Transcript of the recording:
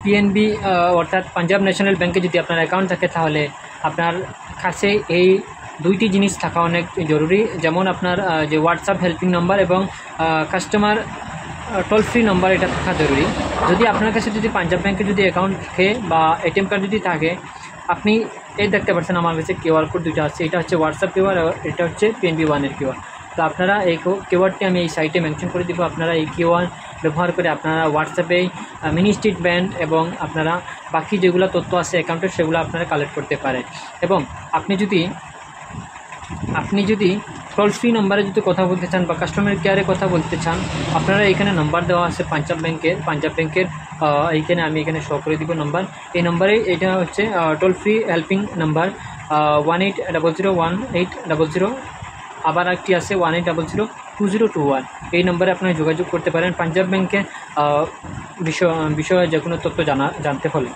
PNB অর্থাৎ Punjab national ব্যাংকে যদি আপনার অ্যাকাউন্ট থাকে তাহলে আপনার কাছে এই দুইটি জিনিস থাকা অনেক জরুরি, যেমন আপনার যে হোয়াটসঅ্যাপ হেল্পিং নাম্বার এবং কাস্টমার টোল ফ্রি নাম্বার, এটা থাকা জরুরি। যদি আপনার কাছে যদি পাঞ্জাব ব্যাংকে যদি অ্যাকাউন্ট থাকে বা এটিএম কার্ড যদি থাকে, আপনি এই দেখতে পাচ্ছেন আমার কাছে কিউআর কোড দুটো আছে, এটা হচ্ছে হোয়াটসঅ্যাপ কিউআর, এটা হচ্ছে পিএনবি ওয়ানের কিউআর। তো আপনারা এই কিউআরটি আমি এই সাইটে মেনশন করে দিব। আপনারা এই কিউআর ব্যবহার করে আপনারা হোয়াটসঅ্যাপে মিনি স্টেটমেন্ট এবং আপনারা বাকি যেগুলো তথ্য আছে অ্যাকাউন্টের সেগুলো আপনারা কালেক্ট করতে পারেন। এবং আপনি যদি টোল ফ্রি নাম্বারে যদি কথা বলতে চান বা কাস্টমার কেয়ারে কথা বলতে চান, আপনারা এখানে নাম্বার দেওয়া আছে পাঞ্জাব ব্যাংকের এইখানে আমি এখানে শো করে দিব নাম্বার। এই নাম্বারে এটা হচ্ছে টোল ফ্রি হেল্পিং নাম্বার 18001800, আবার একটি আছে 18002021। এই নাম্বারে আপনারা যোগাযোগ করতে পারেন পাঞ্জাব ব্যাংকের বিষয়ে যে কোনো তথ্য জানতে হলে।